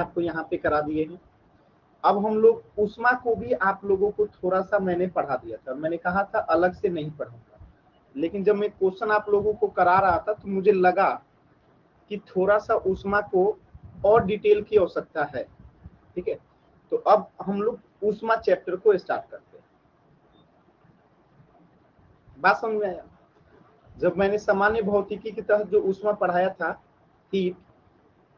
आपको यहाँ पे करा दिए हैं। अब हम लोग ऊष्मा को भी आप लोगों को थोड़ा सा मैंने पढ़ा दिया था, मैंने कहा था अलग से नहीं पढ़ूंगा, लेकिन जब मैं क्वेश्चन आप लोगों को करा रहा था तो मुझे लगा कि थोड़ा सा ऊष्मा को और डिटेल की आवश्यकता है। ठीक है, तो अब हम लोग ऊष्मा चैप्टर को स्टार्ट करते हैं। बात समझ में आया? जब मैंने सामान्य भौतिकी के तहत जो ऊष्मा पढ़ाया था हीट,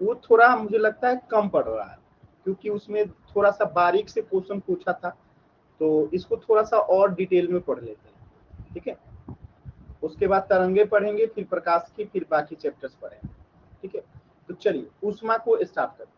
वो थोड़ा मुझे लगता है कम पढ़ रहा है, क्योंकि उसमें थोड़ा सा बारीक से क्वेश्चन पूछा था, तो इसको थोड़ा सा और डिटेल में पढ़ लेते हैं। ठीक है, उसके बाद तरंगे पढ़ेंगे, फिर प्रकाश की, फिर बाकी चैप्टर्स पढ़ेंगे। ठीक है, तो चलिए ऊष्मा को स्टार्ट करते हैं।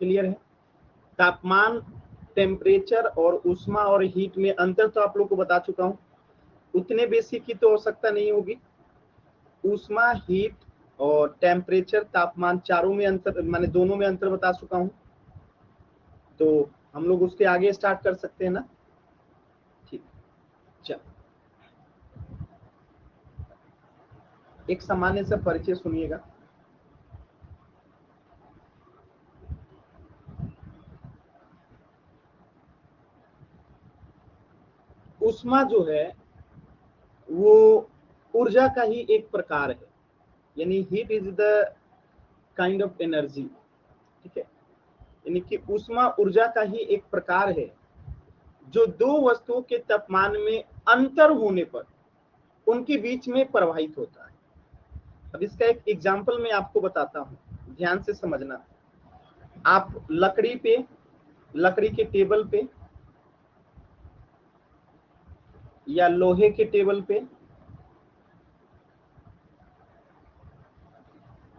क्लियर है? तापमान, टेम्परेचर और ऊष्मा और हीट में अंतर तो आप लोग को बता चुका हूं, उतने बेसिक की तो आवश्यकता नहीं होगी। ऊष्मा, हीट और टेम्परेचर, तापमान, चारों में अंतर, माने दोनों में अंतर बता चुका हूं, तो हम लोग उसके आगे स्टार्ट कर सकते हैं ना? ठीक, चल एक सामान्य सा परिचय सुनिएगा। ऊष्मा जो है वो ऊर्जा का ही एक प्रकार है, यानी heat is the kind of energy. ठीक है, यानी कि ऊष्मा ऊर्जा का ही एक प्रकार है जो दो वस्तुओं के तापमान में अंतर होने पर उनके बीच में प्रवाहित होता है। अब इसका एक एग्जांपल मैं आपको बताता हूं, ध्यान से समझना। आप लकड़ी के टेबल पे या लोहे के टेबल पे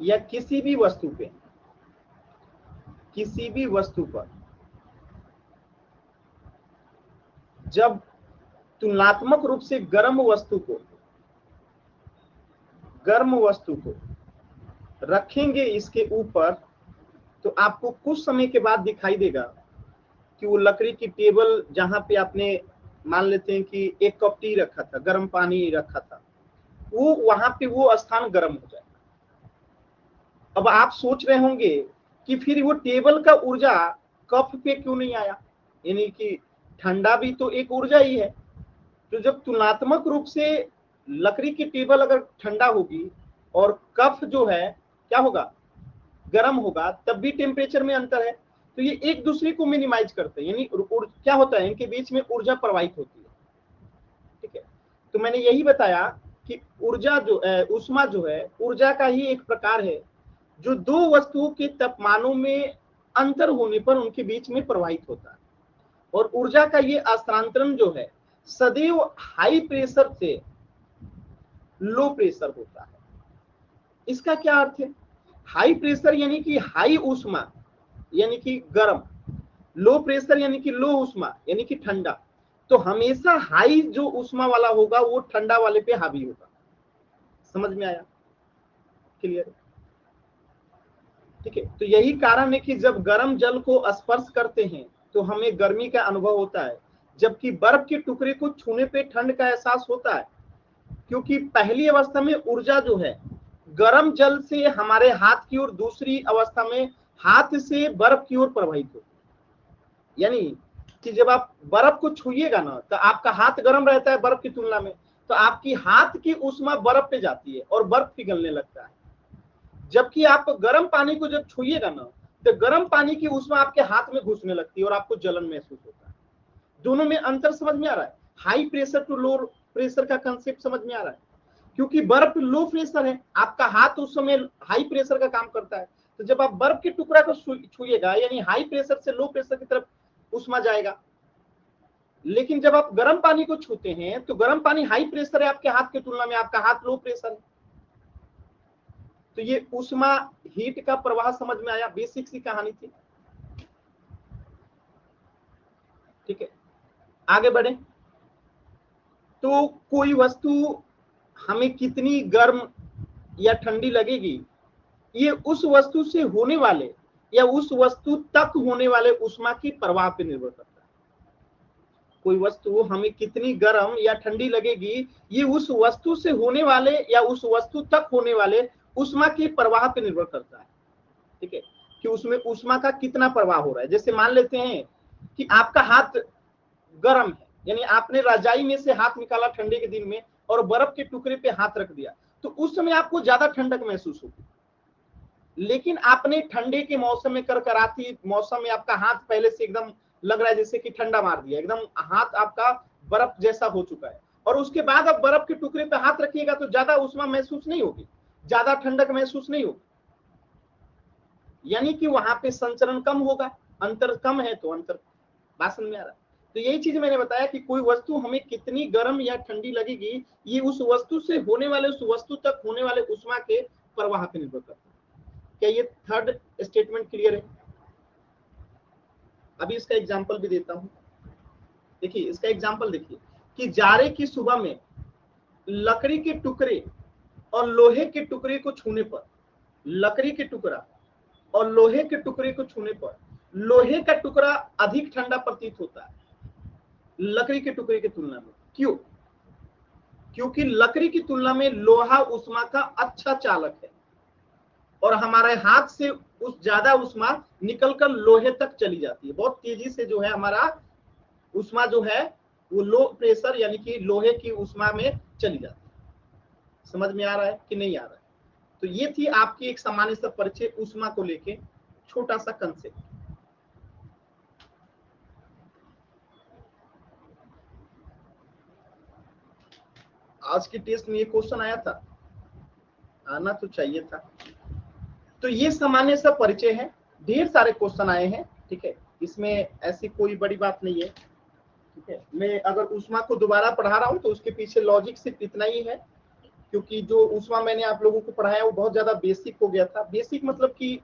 या किसी भी वस्तु पर जब तुलनात्मक रूप से गर्म वस्तु को रखेंगे इसके ऊपर, तो आपको कुछ समय के बाद दिखाई देगा कि वो लकड़ी की टेबल जहां पे आपने मान लेते हैं कि एक कप टी रखा था, गर्म पानी रखा था, वो वहां पे वो स्थान गर्म हो जाएगा। अब आप सोच रहे होंगे कि फिर वो टेबल का ऊर्जा कप पे क्यों नहीं आया, यानी कि ठंडा भी तो एक ऊर्जा ही है। तो जब तुलनात्मक रूप से लकड़ी की टेबल अगर ठंडा होगी और कफ जो है क्या होगा, गर्म होगा, तब भी टेम्परेचर में अंतर है। तो ये एक दूसरे को मिनिमाइज करते हैं, यानी क्या होता है, इनके बीच में ऊर्जा प्रवाहित होती है। ठीक है, तो मैंने यही बताया कि ऊर्जा जो ऊष्मा जो है ऊर्जा का ही एक प्रकार है जो दो वस्तुओं के तापमानों में अंतर होने पर उनके बीच में प्रवाहित होता है। और ऊर्जा का ये स्थानांतरण जो है सदैव हाई प्रेशर से लो प्रेशर होता है। इसका क्या अर्थ है? हाई प्रेशर यानी कि हाई ऊष्मा यानी कि गर्म, लो प्रेशर यानी कि लो ऊष्मा यानी कि ठंडा। तो हमेशा हाई जो ऊष्मा वाला होगा वो ठंडा वाले पे हावी होगा। समझ में आया? क्लियर? ठीक है, तो यही कारण है कि जब गर्म जल को स्पर्श करते हैं तो हमें गर्मी का अनुभव होता है, जबकि बर्फ के टुकड़े को छूने पे ठंड का एहसास होता है, क्योंकि पहली अवस्था में ऊर्जा जो है गर्म जल से हमारे हाथ की ओर, दूसरी अवस्था में हाथ से बर्फ की ओर प्रवाहित होती है। यानी कि जब आप बर्फ को छूइएगा ना तो आपका हाथ गर्म रहता है बर्फ की तुलना में, तो आपकी हाथ की ऊष्मा बर्फ पे जाती है और बर्फ पिघलने लगता है। जबकि आप गर्म पानी को जब छूइएगा ना तो गर्म पानी की ऊष्मा आपके हाथ में घुसने लगती है और आपको जलन महसूस होता है। दोनों में अंतर समझ में आ रहा है? High pressure to low pressure का कंसेप्ट समझ में आ रहा है? क्योंकि बर्फ लो प्रेशर है, आपका हाथ उस समय हाई प्रेशर का काम करता है। तो जब आप बर्फ के टुकड़ा को छूइएगा यानी हाई प्रेशर से लो प्रेशर की तरफ उष्मा जाएगा। लेकिन जब आप गर्म पानी को छूते हैं तो गर्म पानी हाई प्रेशर है आपके हाथ की तुलना में, आपका हाथ लो प्रेशर है। तो ये उष्मा हीट का प्रवाह समझ में आया? बेसिक सी कहानी थी। ठीक है, आगे बढ़े। तो कोई वस्तु हमें कितनी गर्म या ठंडी लगेगी, ये उस वस्तु से होने वाले या उस वस्तु तक होने वाले उष्मा की प्रवाह पर निर्भर करता है। कोई वस्तु हमें कितनी गर्म या ठंडी लगेगी, ये उस वस्तु से होने वाले या उस वस्तु तक होने वाले उष्मा की प्रवाह पर निर्भर करता है। ठीक है, कि उसमें उष्मा का कितना प्रवाह हो रहा है। जैसे मान लेते हैं कि आपका हाथ गर्म है, यानी आपने रजाई में से हाथ निकाला ठंडे के दिन में और बर्फ के टुकड़े पे हाथ रख दिया, तो उस समय आपको ज्यादा ठंडक महसूस होगी। लेकिन आपने ठंडे के मौसम में, करकराती मौसम में आपका हाथ पहले से एकदम लग रहा है जैसे कि ठंडा मार दिया, एकदम हाथ आपका बर्फ जैसा हो चुका है, और उसके बाद आप बर्फ के टुकड़े पे हाथ रखिएगा तो ज्यादा उष्मा महसूस नहीं होगी, ज्यादा ठंडक महसूस नहीं होगी, यानी कि वहां पे संचरण कम होगा, अंतर कम है, तो अंतर बात समझ में आ रहा है। तो यही चीज मैंने बताया कि कोई वस्तु हमें कितनी गर्म या ठंडी लगेगी, ये उस वस्तु से होने वाले, उस वस्तु तक होने वाले उष्मा के प्रवाह पर निर्भर करता है। क्या ये थर्ड स्टेटमेंट क्लियर है? अभी इसका एग्जांपल भी देता हूं। देखिए इसका एग्जांपल देखिए कि जाड़े की सुबह में लकड़ी के टुकड़े और लोहे के टुकड़े को छूने पर, लकड़ी के टुकड़ा और लोहे के टुकड़े को छूने पर लोहे का टुकड़ा अधिक ठंडा प्रतीत होता है लकड़ी के टुकड़े की तुलना में। क्यों? क्योंकि लकड़ी की तुलना में लोहा उष्मा का अच्छा चालक है और हमारे हाथ से उस ज्यादा उष्मा निकलकर लोहे तक चली जाती है। बहुत तेजी से जो है हमारा उष्मा जो है वो लो प्रेशर यानी कि लोहे की उष्मा में चली जाती है। समझ में आ रहा है कि नहीं आ रहा है? तो ये थी आपकी एक सामान्य सा परिचय उष्मा को लेके, छोटा सा कंसेप्ट। आज की टेस्ट में ये क्वेश्चन आया था, आना तो चाहिए था। तो ये सामान्य सा परिचय है, ढेर सारे क्वेश्चन आए हैं। ठीक है, इसमें ऐसी कोई बड़ी बात नहीं है। ठीक है, मैं अगर उष्मा को दोबारा पढ़ा रहा हूँ तो उसके पीछे लॉजिक सिर्फ इतना ही है, क्योंकि जो उष्मा मैंने आप लोगों को पढ़ाया वो बहुत ज्यादा बेसिक हो गया था। बेसिक मतलब कि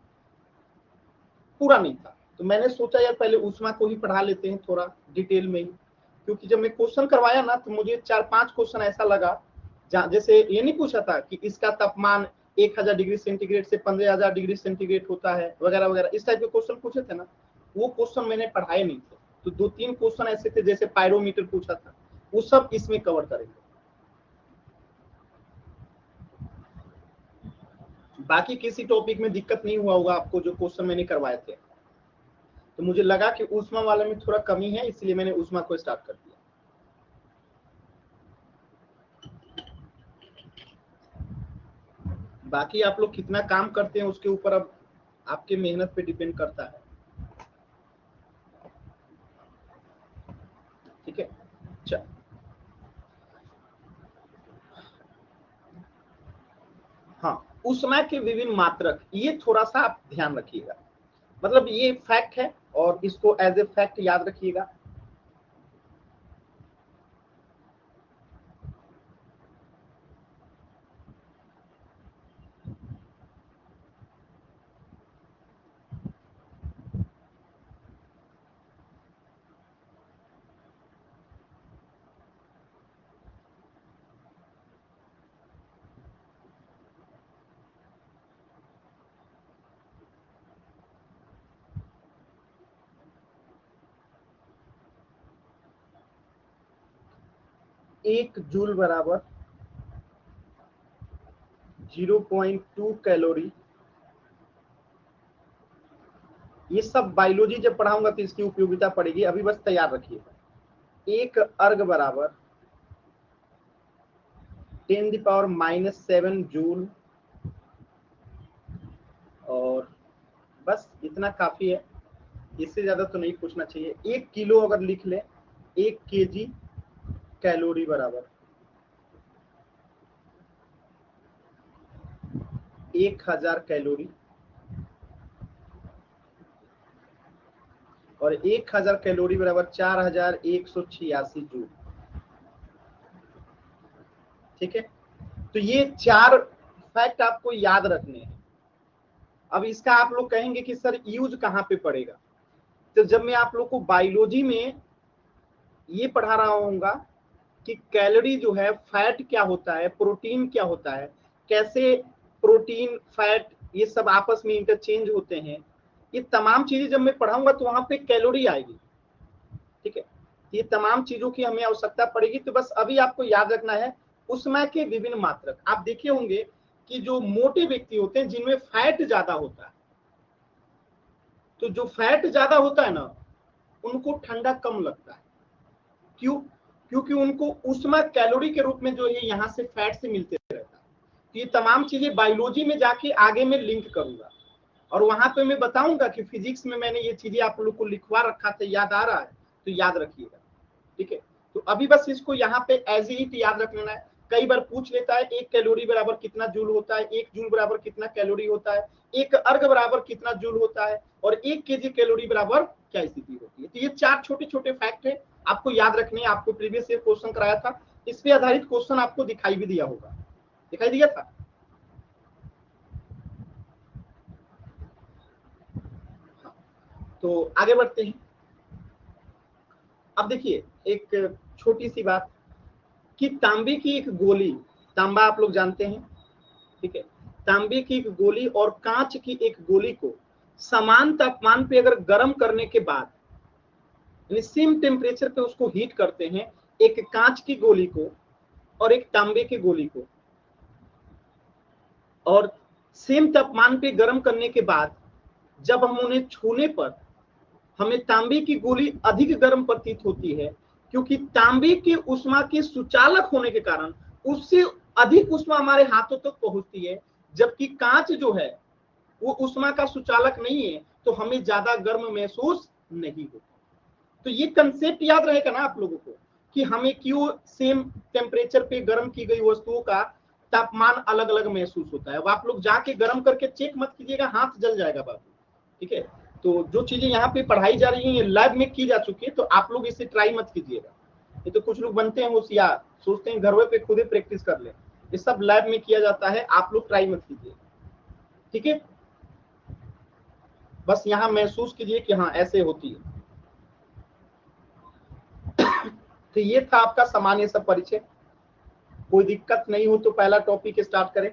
पूरा नहीं था, तो मैंने सोचा यार पहले उष्मा को ही पढ़ा लेते हैं थोड़ा डिटेल में ही, क्योंकि जब मैं क्वेश्चन करवाया ना तो मुझे 4-5 क्वेश्चन ऐसा लगा जैसे ये नहीं पूछा था कि इसका तापमान 1000 डिग्री सेंटीग्रेड से 15000 डिग्री सेंटीग्रेड होता है वगैरह वगैरह, इस टाइप के क्वेश्चन पूछे थे ना, वो क्वेश्चन मैंने पढ़ाए नहीं थे। तो 2-3 क्वेश्चन ऐसे थे, जैसे पायरोमीटर पूछा था, वो सब इसमें कवर करेंगे। बाकी किसी टॉपिक में दिक्कत नहीं हुआ होगा आपको जो क्वेश्चन मैंने करवाए थे, तो मुझे लगा कि उष्मा वाले में थोड़ा कमी है, इसलिए मैंने उष्मा को स्टार्ट कर दिया। बाकी आप लोग कितना काम करते हैं उसके ऊपर अब आपके मेहनत पे डिपेंड करता है। ठीक है, चल हाँ, उष्मा के विभिन्न मात्रक, ये थोड़ा सा आप ध्यान रखिएगा, मतलब ये फैक्ट है और इसको एज ए फैक्ट याद रखिएगा। एक जूल बराबर 0.2 कैलोरी। ये सब बायोलॉजी जब पढ़ाऊंगा तो इसकी उपयोगिता पड़ेगी, अभी बस तैयार रखिएगा। एक अर्ग बराबर 10⁻⁻7 जूल, और बस इतना काफी है, इससे ज्यादा तो नहीं पूछना चाहिए। 1 किलो अगर लिख ले, 1 केजी कैलोरी बराबर 1000 कैलोरी, और 1000 कैलोरी बराबर 4186 जूल। ठीक है, तो ये 4 फैक्ट आपको याद रखने हैं। अब इसका आप लोग कहेंगे कि सर यूज कहाँ पे पड़ेगा, तो जब मैं आप लोग को बायोलॉजी में ये पढ़ा रहा हूँगा कि कैलोरी जो है, फैट क्या होता है, प्रोटीन क्या होता है, कैसे प्रोटीन फैट ये सब आपस में इंटरचेंज होते हैं, ये तमाम चीजें जब मैं पढ़ाऊंगा तो वहां पे कैलोरी आएगी। ठीक है, ये तमाम चीजों की हमें आवश्यकता पड़ेगी। तो बस अभी आपको याद रखना है उष्मा के विभिन्न मात्रक। आप देखे होंगे कि जो मोटे व्यक्ति होते हैं जिनमें फैट ज्यादा होता है, तो जो फैट ज्यादा होता है ना उनको ठंडा कम लगता है। क्यों? क्योंकि उनको उष्मा कैलोरी के रूप में जो है यहाँ से फैट से मिलते रहता है। तो ये तमाम चीजें बायोलॉजी में जाके आगे में लिंक करूंगा और वहां पे मैं बताऊंगा कि फिजिक्स में मैंने ये चीजें आप लोग को लिखवा रखा था, याद आ रहा है तो याद रखिएगा। ठीक है, तो अभी बस इसको यहाँ पे एज इट याद रख लेना है। कई बार पूछ लेता है 1 कैलोरी बराबर कितना जूल होता है, 1 जूल बराबर कितना कैलोरी होता है, 1 अर्ग बराबर कितना जूल होता है और 1 केजी कैलोरी बराबर क्या स्थिति होती है। तो ये 4 छोटे छोटे फैक्ट है, आपको याद रखने हैं। आपको प्रीवियस ईयर क्वेश्चन कराया था, इस पे आधारित क्वेश्चन आपको दिखाई भी दिया होगा, दिखाई दिया था। तो आगे बढ़ते हैं। अब देखिए एक छोटी सी बात कि तांबे की एक गोली, तांबा आप लोग जानते हैं, ठीक है, तांबे की एक गोली और कांच की एक गोली को समान तापमान पे अगर गर्म करने के बाद, यानी सेम टेम्परेचर पे उसको हीट करते हैं, एक कांच की गोली को और एक तांबे की गोली को, और सेम तापमान पे गर्म करने के बाद जब हम उन्हें छूने पर हमें तांबे की गोली अधिक गर्म प्रतीत होती है, क्योंकि तांबे के उष्मा के सुचालक होने के कारण उससे अधिक उष्मा हमारे हाथों तक पहुंचती है, जबकि कांच जो है वो उष्मा का सुचालक नहीं है, तो हमें ज्यादा गर्म महसूस नहीं होता। तो ये कंसेप्ट याद रहेगा ना आप लोगों को कि हमें क्यों सेम टेम्परेचर पे गर्म की गई वस्तुओं का तापमान अलग अलग महसूस होता है। अब आप लोग जाके गर्म करके चेक मत कीजिएगा, हाथ जल जाएगा बाबू। ठीक है, तो जो चीजें यहाँ पे पढ़ाई जा रही है लैब में की जा चुकी है, तो आप लोग इसे ट्राई मत कीजिएगा। ये तो कुछ लोग बनते हैं होशियार, सोचते हैं घर पे खुद ही प्रैक्टिस कर ले, ये सब लैब में किया जाता है, आप लोग ट्राई मत कीजिए। ठीक है, बस यहाँ महसूस कीजिए कि हाँ ऐसे होती है। तो ये था आपका सामान्य सब परिचय। कोई दिक्कत नहीं हो तो पहला टॉपिक स्टार्ट करें।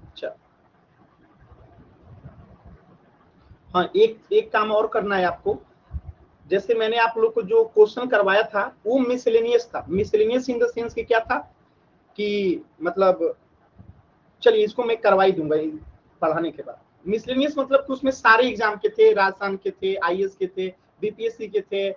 अच्छा, हाँ एक काम और करना है आपको। जैसे मैंने आप लोग को जो क्वेश्चन करवाया था वो मिसलेनियस था। मिसलेनियस इन द सेंस कि क्या था कि मतलब, चलिए इसको मैं करवा ही दूंगा पढ़ाने के बाद। मिसलेनियस मतलब कि उसमें सारे एग्जाम के थे, राजस्थान के थे, आईएएस के थे, बीपीएससी के थे,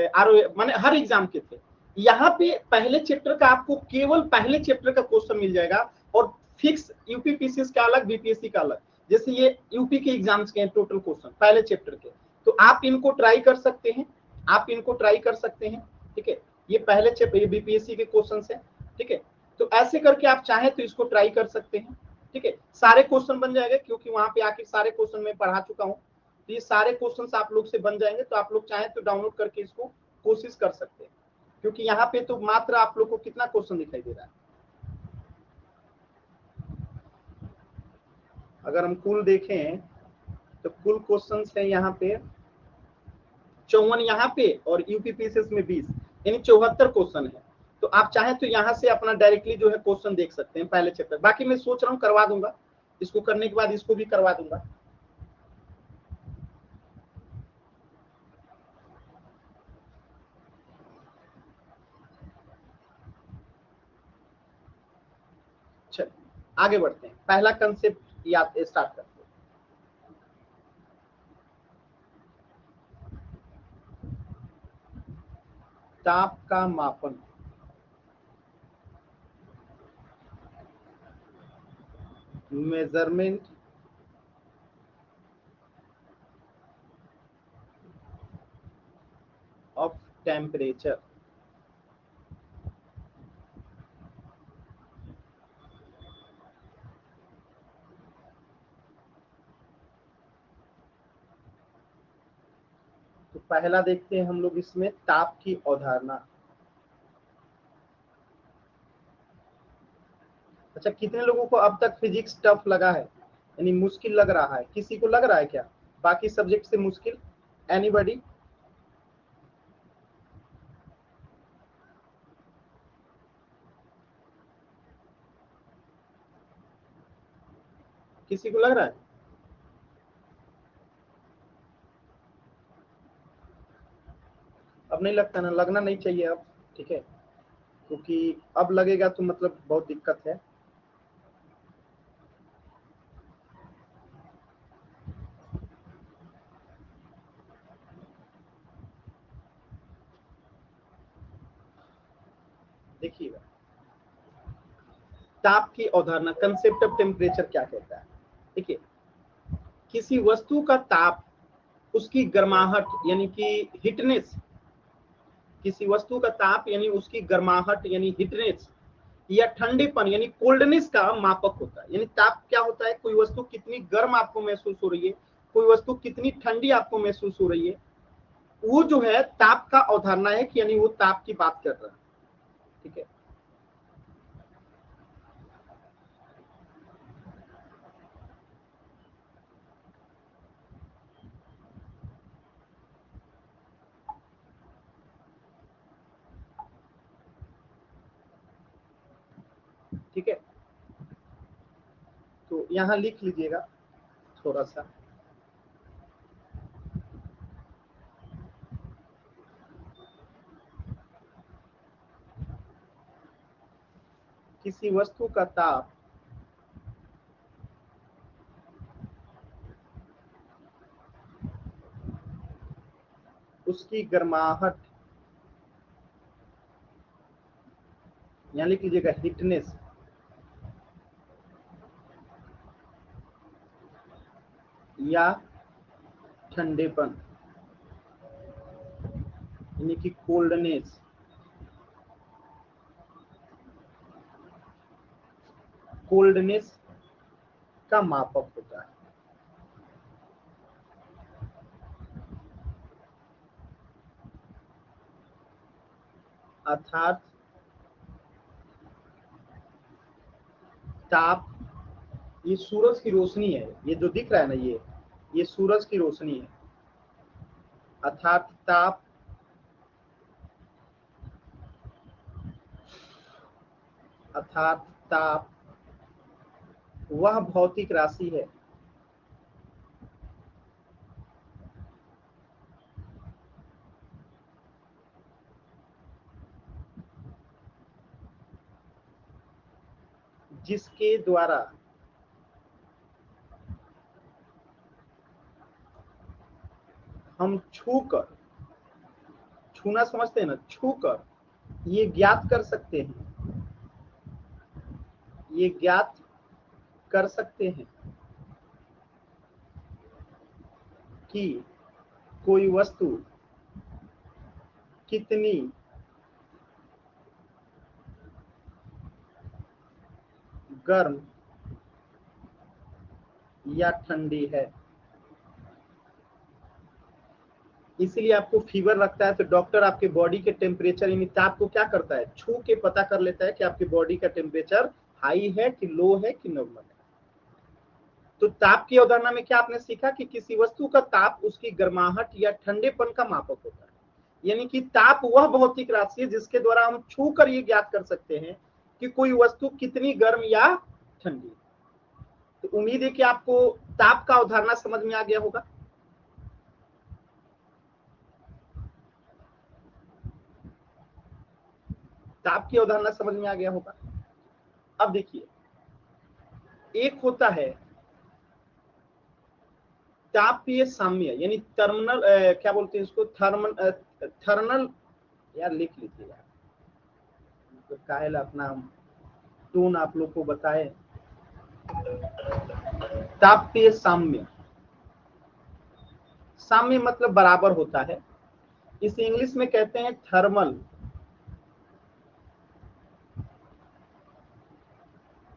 आरओ, माने हर एग्जाम के थे। यहाँ पे पहले चैप्टर का आपको केवल पहले चैप्टर का क्वेश्चन मिल जाएगा और फिक्स यूपी पीसीएस का अलग, बीपीएससी का अलग। जैसे ये यूपी के एग्जाम्स के टोटल क्वेश्चन पहले चैप्टर के, तो आप इनको ट्राई कर सकते हैं, आप इनको ट्राई कर सकते हैं। ठीक है, ये पहले चैप्टर, ये बीपीएससी के क्वेश्चन है। ठीक है, तो ऐसे करके आप चाहें तो इसको ट्राई कर सकते हैं। ठीक है, सारे क्वेश्चन बन जाएंगे क्योंकि वहां पे आके सारे क्वेश्चन मैं पढ़ा चुका हूँ, तो ये सारे क्वेश्चन आप लोग से बन जाएंगे। तो आप लोग चाहें तो डाउनलोड करके इसको कोशिश कर सकते हैं, क्योंकि यहाँ पे तो मात्र आप लोग को कितना क्वेश्चन दिखाई दे रहा है। अगर हम कुल देखें तो कुल क्वेश्चन है यहाँ पे 54 यहाँ पे, और यूपीपीसीएस में 20, यानी 74 क्वेश्चन है। तो आप चाहें तो यहाँ से अपना डायरेक्टली जो है क्वेश्चन देख सकते हैं पहले चैप्टर। बाकी मैं सोच रहा हूँ करवा दूंगा, इसको करने के बाद इसको भी करवा दूंगा। चलिए आगे बढ़ते हैं, पहला कंसेप्ट याद स्टार्ट करते हैं। ताप का मापन, मेजरमेंट ऑफ टेम्परेचर। तो पहला देखते हैं हम लोग इसमें ताप की अवधारणा। अच्छा, कितने लोगों को अब तक फिजिक्स टफ लगा है, यानी मुश्किल लग रहा है? किसी को लग रहा है क्या? बाकी सब्जेक्ट से मुश्किल? एनीबॉडी? किसी को लग रहा है? अब नहीं लगता ना, लगना नहीं चाहिए अब, ठीक है, क्योंकि अब लगेगा तो मतलब बहुत दिक्कत है। देखिएगा, ताप की अवधारणा, कंसेप्ट ऑफ टेम्परेचर क्या कहता है? देखिए, किसी वस्तु का ताप उसकी गर्माहट यानी कि हीटनेस, किसी वस्तु का ताप यानी उसकी गर्माहट यानी हीटनेस या ठंडेपन यानी कोल्डनेस का मापक होता है। यानी ताप क्या होता है? कोई वस्तु कितनी गर्म आपको महसूस हो रही है, कोई वस्तु कितनी ठंडी आपको महसूस हो रही है, वो जो है ताप का अवधारणा है कि यानी वो ताप की बात कर रहा है, ठीक है। ठीक है, तो यहां लिख लीजिएगा थोड़ा सा। किसी वस्तु का ताप उसकी गर्माहट, यहां लिख लीजिएगा हीटनेस, या ठंडेपन यानी कि कोल्डनेस, कोल्डनेस का मापक होता है। अर्थात ताप, ये सूरज की रोशनी है, ये जो दिख रहा है ना, ये सूरज की रोशनी है। अर्थात ताप अर्थात ताप वह भौतिक राशि है जिसके द्वारा हम छूकर, छूना समझते हैं ना, छूकर ये ज्ञात कर सकते हैं, ये ज्ञात कर सकते हैं कि कोई वस्तु कितनी गर्म या ठंडी है। इसीलिए आपको फीवर लगता है तो डॉक्टर आपके बॉडी के टेम्परेचर यानी ताप को क्या करता है, छू के पता कर लेता है कि आपकी बॉडी का टेम्परेचर हाई है कि लो है कि नॉर्मल है। तो ताप की अवधारणा में क्या आपने सीखा कि किसी वस्तु का ताप उसकी गर्माहट या ठंडेपन का मापक होता है। यानी कि ताप वह भौतिक राशि है जिसके द्वारा हम छू कर ये ज्ञात कर सकते हैं कि कोई वस्तु कितनी गर्म या ठंडी। तो उम्मीद है कि आपको ताप का अवधारणा समझ में आ गया होगा। ताप की अवधारणा समझ में आ गया होगा। अब देखिए, एक होता है तापीय साम्य यानी टर्मिनल, क्या बोलते हैं इसको, थर्मल, यार लिख लीजिए यार, तो काहेला अपना टोन आप लोग को बताए। तापीय साम्य, साम्य मतलब बराबर होता है, इसे इंग्लिश में कहते हैं थर्मल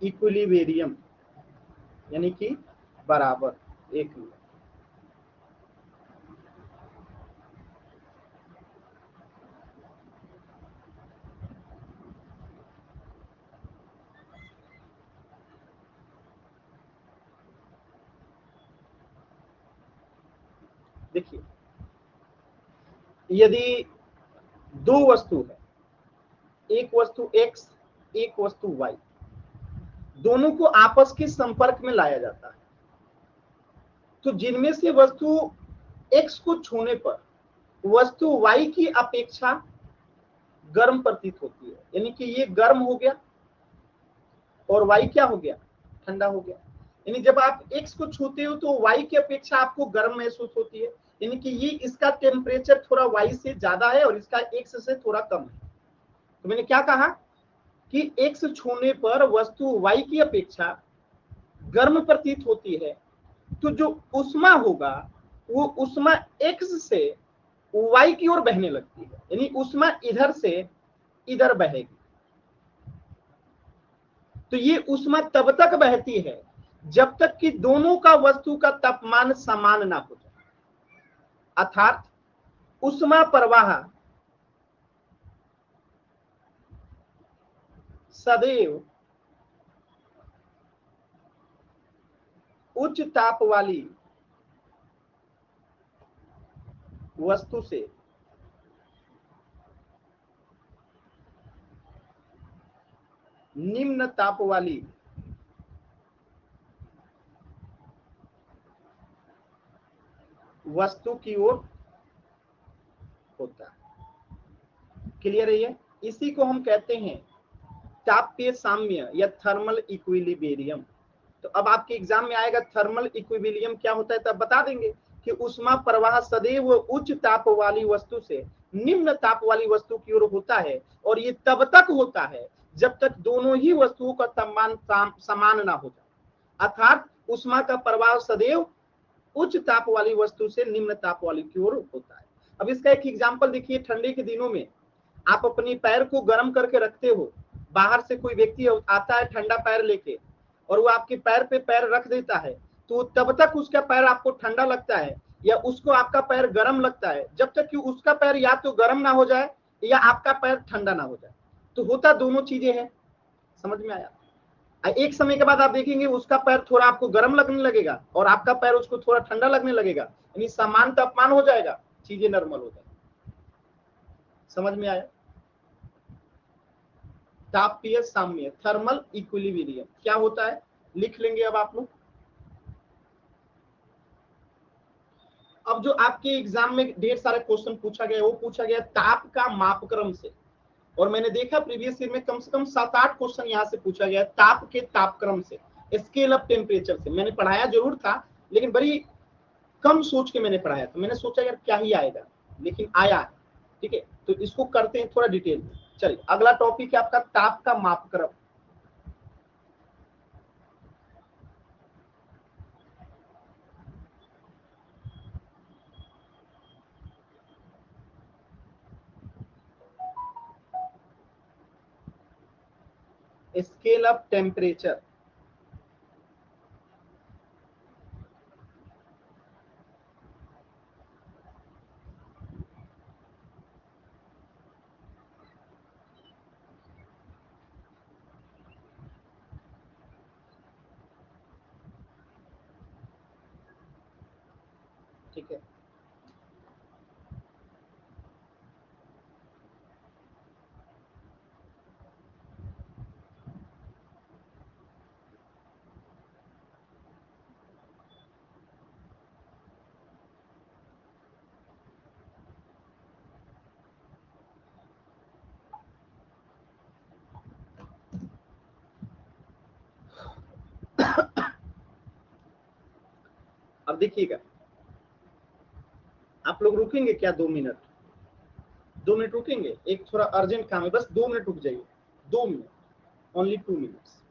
इक्विलिब्रियम, यानी कि बराबर। एक मिनट, देखिए, यदि दो वस्तु है, एक वस्तु x, एक वस्तु y, दोनों को आपस के संपर्क में लाया जाता है, तो जिनमें से वस्तु x को छूने पर वस्तु y की अपेक्षा गर्म प्रतीत होती है, यानी कि ये गर्म हो गया और y क्या हो गया, ठंडा हो गया। यानी जब आप x को छूते हो तो y की अपेक्षा आपको गर्म महसूस होती है, यानी कि ये इसका टेम्परेचर थोड़ा y से ज्यादा है और इसका x से थोड़ा कम है। तो मैंने क्या कहा कि x छूने पर वस्तु y की अपेक्षा गर्म प्रतीत होती है, तो जो उष्मा होगा वो उष्मा x से y की ओर बहने लगती है, यानी उष्मा इधर से इधर बहेगी। तो ये उष्मा तब तक बहती है जब तक कि दोनों का वस्तु का तापमान समान ना हो जाए, अर्थात उष्मा प्रवाह सदैव उच्च ताप वाली वस्तु से निम्न ताप वाली वस्तु की ओर होता है। क्लियर है ये? इसी को हम कहते हैं तापीय साम्य या थर्मल इक्विलिब्रियम। तो अब आपके एग्जाम में आएगा थर्मल इक्विलिब्रियम क्या होता है, तब बता देंगे कि उष्मा प्रवाह सदैव उच्च ताप वाली वस्तु से निम्न ताप वाली वस्तु की ओर होता है, और ये तब तक होता है जब तक दोनों ही वस्तुओं का तापमान समान ना हो जाए, अर्थात उष्मा का प्रवाह सदैव उच्च ताप वाली वस्तु से निम्न ताप वाली की ओर होता है। अब इसका एक एग्जांपल देखिए, ठंडी के दिनों में आप अपनी पैर को गर्म करके रखते हो, बाहर से कोई व्यक्ति आता है ठंडा पैर लेके और वो आपके पैर पे पैर रख देता है, तो तब तक उसका पैर आपको ठंडा लगता है या उसको आपका पैर गर्म लगता है जब तक कि उसका पैर या तो गर्म ना हो जाए या आपका पैर ठंडा ना हो जाए। तो होता दोनों चीजें हैं, समझ में आया? एक समय के बाद आप देखेंगे उसका पैर थोड़ा आपको गर्म लगने लगेगा और आपका पैर उसको थोड़ा ठंडा लगने लगेगा, यानी समान तापमान हो जाएगा, चीजें नॉर्मल हो जाएगी। समझ में आया? तापीय साम्य थर्मल इक्विलिब्रियम क्या होता है लिख लेंगे अब आप लोग। अब जो आपके एग्जाम में ढेर सारे क्वेश्चन पूछा गया, वो पूछा गया ताप का मापक्रम से, और मैंने देखा प्रीवियस ईयर में कम से कम 7-8 क्वेश्चन यहाँ से पूछा गया ताप के तापक्रम से, स्केल ऑफ टेम्परेचर से। मैंने पढ़ाया जरूर था लेकिन बड़ी कम सोच के मैंने पढ़ाया, तो मैंने सोचा यार क्या ही आएगा, लेकिन आया है। ठीक है, तो इसको करते हैं थोड़ा डिटेल में। चलिए अगला टॉपिक है आपका ताप का मापक्रम। Scale of temperature. ठीक है, अब देखिएगा, आप लोग रुकेंगे क्या 2 मिनट? 2 मिनट रुकेंगे, एक थोड़ा अर्जेंट काम है, बस 2 मिनट रुक जाइए, 2 मिनट, ओनली 2 मिनट्स।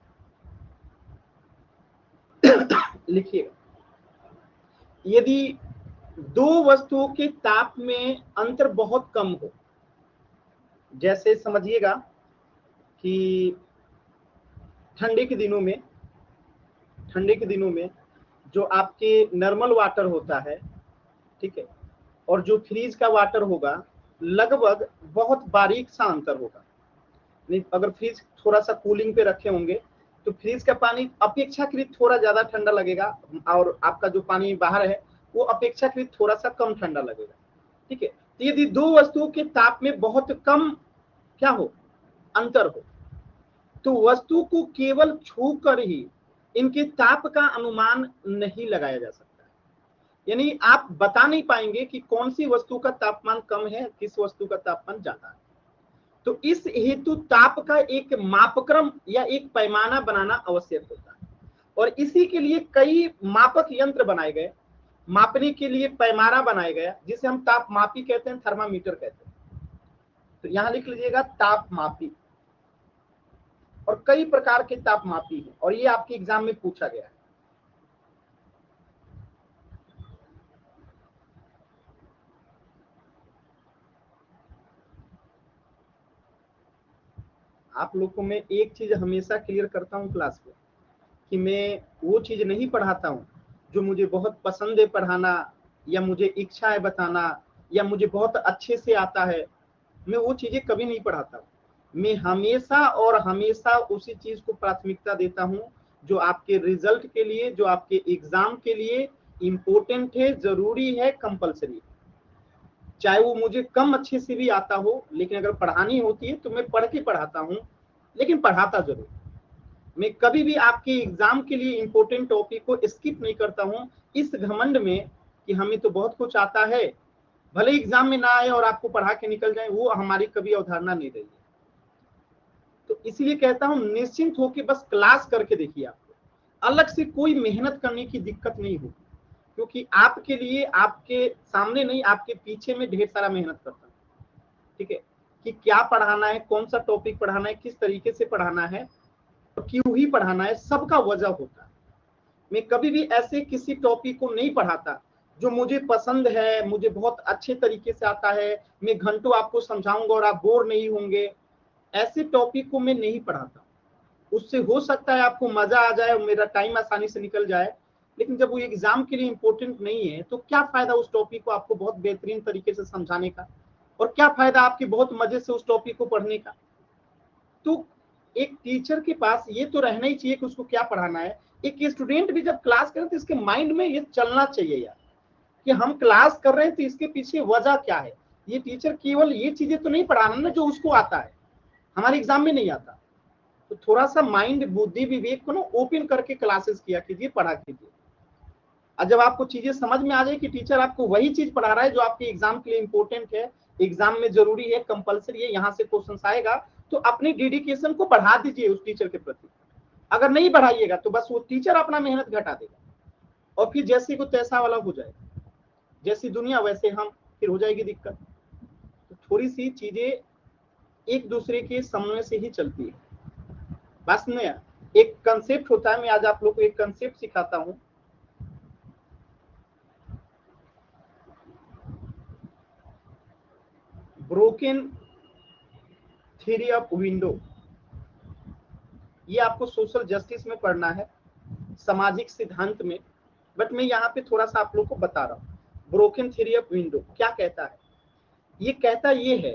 लिखिएगा, यदि दो वस्तुओं के ताप में अंतर बहुत कम हो, जैसे समझिएगा कि ठंडे के दिनों में जो आपके नॉर्मल वाटर होता है, ठीक है, और जो फ्रीज का वाटर होगा लगभग बहुत बारीक सा अंतर होगा। अगर फ्रीज थोड़ा सा कूलिंग पे रखे होंगे तो फ्रीज का पानी अपेक्षाकृत थोड़ा ज्यादा ठंडा लगेगा और आपका जो पानी बाहर है वो अपेक्षाकृत थोड़ा सा कम ठंडा लगेगा। ठीक है, तो यदि दो वस्तुओं के ताप में बहुत कम क्या हो, अंतर हो, तो वस्तु को केवल छू कर ही इनके ताप का अनुमान नहीं लगाया जा सकता। यानी आप बता नहीं पाएंगे कि कौन सी वस्तु का तापमान कम है, किस वस्तु का तापमान ज्यादा है। तो इस हेतु ताप का एक मापक्रम या एक पैमाना बनाना आवश्यक होता है, और इसी के लिए कई मापक यंत्र बनाए गए, मापने के लिए पैमाना बनाया गया, जिसे हम तापमापी कहते हैं, थर्मामीटर कहते हैं। तो यहां लिख लीजिएगा तापमापी, और कई प्रकार के तापमापी हैं, और ये आपके एग्जाम में पूछा गया है। आप लोग को मैं एक चीज हमेशा क्लियर करता हूं क्लास में, कि मैं वो चीज नहीं पढ़ाता हूं जो मुझे बहुत पसंद है पढ़ाना, या मुझे इच्छा है बताना, या मुझे बहुत अच्छे से आता है। मैं वो चीजें कभी नहीं पढ़ाता हूं। मैं हमेशा और हमेशा उसी चीज को प्राथमिकता देता हूं जो आपके रिजल्ट के लिए, जो आपके एग्जाम के लिए इम्पोर्टेंट है, जरूरी है, कंपलसरी है। चाहे वो मुझे कम अच्छे से भी आता हो, लेकिन अगर पढ़ानी होती है तो मैं पढ़ के पढ़ाता हूँ, लेकिन पढ़ाता जरूर। मैं कभी भी आपके एग्जाम के लिए इंपॉर्टेंट टॉपिक को स्किप नहीं करता हूं, इस घमंड में कि हमें तो बहुत कुछ आता है, भले एग्जाम में ना आए और आपको पढ़ा के निकल जाए, वो हमारी कभी अवधारणा नहीं रही है। तो इसलिए कहता हूं निश्चिंत होकर बस क्लास करके देखिए, आपको अलग से कोई मेहनत करने की दिक्कत नहीं होगी, क्योंकि आपके लिए आपके सामने नहीं, आपके पीछे में ढेर सारा मेहनत करता हूं। ठीक है, कि क्या पढ़ाना है, कौन सा टॉपिक पढ़ाना है, किस तरीके से पढ़ाना है, क्यों ही पढ़ाना है, सबका वजह होता है। मैं कभी भी ऐसे किसी टॉपिक को नहीं पढ़ाता जो मुझे पसंद है, मुझे बहुत अच्छे तरीके से आता है, मैं घंटों आपको समझाऊंगा और आप बोर नहीं होंगे, ऐसे टॉपिक को मैं नहीं पढ़ाता। उससे हो सकता है आपको मजा आ जाए और मेरा टाइम आसानी से निकल जाए, लेकिन जब वो एग्जाम के लिए इंपॉर्टेंट नहीं है तो क्या फायदा उस टॉपिक को आपको बहुत बेहतरीन तरीके से समझाने का, और क्या फायदा आपके बहुत मजे से उस टॉपिक को पढ़ने का। तो एक टीचर के पास ये तो रहना ही चाहिए कि उसको क्या पढ़ाना है। एक स्टूडेंट भी जब क्लास करे तो इसके माइंड में ये चलना चाहिए यार, कि हम क्लास कर रहे हैं तो इसके पीछे वजह क्या है। ये टीचर केवल ये चीजें तो नहीं पढ़ाना ना जो उसको आता है, हमारे एग्जाम में नहीं आता। तो थोड़ा सा माइंड, बुद्धि, विवेक को ना ओपन करके क्लासेस किया कीजिए, पढ़ा कीजिए। और जब आपको चीजें समझ में आ जाए कि टीचर आपको वही चीज पढ़ा रहा है जो आपके एग्जाम के लिए इंपॉर्टेंट है, एग्जाम में जरूरी है, कंपलसरी है, यहाँ से क्वेश्चन आएगा, तो अपनी डेडिकेशन को बढ़ा दीजिए उस टीचर के प्रति। अगर नहीं बढ़ाइएगा तो बस वो टीचर अपना मेहनत घटा देगा, और फिर जैसे को तैसा वाला हो जाएगा, जैसी दुनिया वैसे हम, फिर हो जाएगी दिक्कत। तो थोड़ी सी चीजें एक दूसरे के समन्वय से ही चलती है। बस में एक कंसेप्ट होता है, मैं आज आप लोग को एक कंसेप्ट सिखाता हूं। ब्रोकन थ्योरी ऑफ विंडो, ये आपको सोशल जस्टिस में पढ़ना है, सामाजिक सिद्धांत में, बट मैं यहाँ पे थोड़ा सा आप लोग को बता रहा हूँ। ब्रोकन थ्योरी ऑफ विंडो क्या कहता है? ये कहता ये है,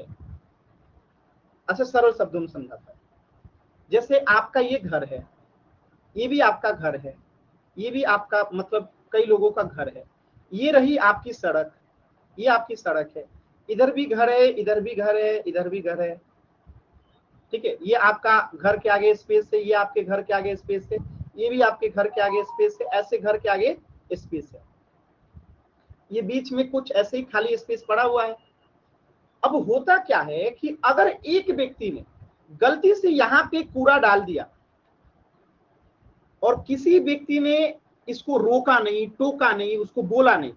अच्छा सरल शब्दों में समझाता है। जैसे आपका ये घर है, ये भी आपका घर है, ये भी आपका मतलब कई लोगों का घर है, ये रही आपकी सड़क, ये आपकी सड़क है, इधर भी घर है, इधर भी घर है, इधर भी घर है। ठीक है, ये आपका घर के आगे स्पेस है, ये आपके घर के आगे स्पेस है, ये भी आपके घर के आगे स्पेस है, ऐसे घर के आगे स्पेस है, ये बीच में कुछ ऐसे ही खाली स्पेस पड़ा हुआ है। अब होता क्या है कि अगर एक व्यक्ति ने गलती से यहाँ पे कूड़ा डाल दिया और किसी व्यक्ति ने इसको रोका नहीं, टोका नहीं, उसको बोला नहीं,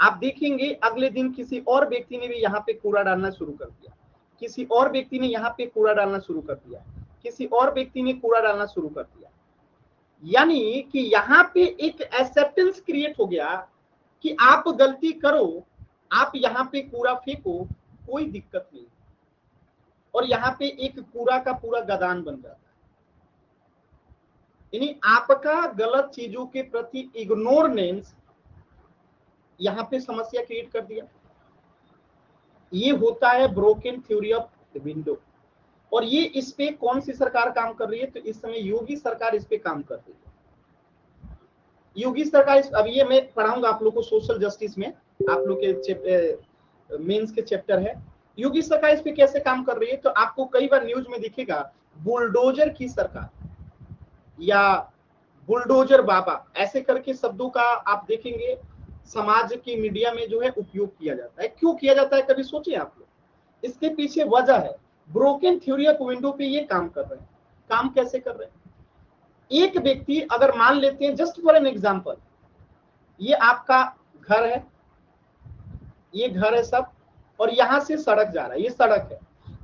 आप देखेंगे अगले दिन किसी और व्यक्ति ने भी यहाँ पे कूड़ा डालना शुरू कर दिया, किसी और व्यक्ति ने यहाँ पे कूड़ा डालना शुरू कर दिया, किसी और व्यक्ति ने कूड़ा डालना शुरू कर दिया। यानी कि यहाँ पे एक एक्सेप्टेंस क्रिएट हो गया कि आप गलती करो, आप यहाँ पे कूड़ा फेंको, कोई दिक्कत नहीं, और यहाँ पे एक कूड़ा का पूरा गदान बन जाता है। यानी आपका गलत चीजों के प्रति इग्नोरेंस यहाँ पे समस्या क्रिएट कर दिया। ये होता है ब्रोकन थ्योरी ऑफ विंडो। और ये इस पे कौन सी सरकार काम कर रही है? तो इस समय योगी सरकार इस पे काम कर रही है। योगी सरकार अब ये मैं पढ़ाऊंगा आप लोग को सोशल जस्टिस में, आप लोग के मेंस के चैप्टर है। योगी सरकार इस पे कैसे काम कर रही है, तो आपको कई बार न्यूज में दिखेगा बुलडोजर की सरकार या बुलडोजर बाबा, ऐसे करके शब्दों का आप देखेंगे समाज की मीडिया में जो है उपयोग किया जाता है। क्यों किया जाता है, कभी सोचे आप लोग? इसके पीछे वजह है, ब्रोकन थ्योरी ऑफ विंडो पे ये काम कर रहे हैं। काम कैसे कर रहे हैं? एक व्यक्ति अगर मान लेते हैं, जस्ट फॉर एन एग्जांपल, ये आपका घर है, ये घर है सब, और यहां से सड़क जा रहा है, ये सड़क है।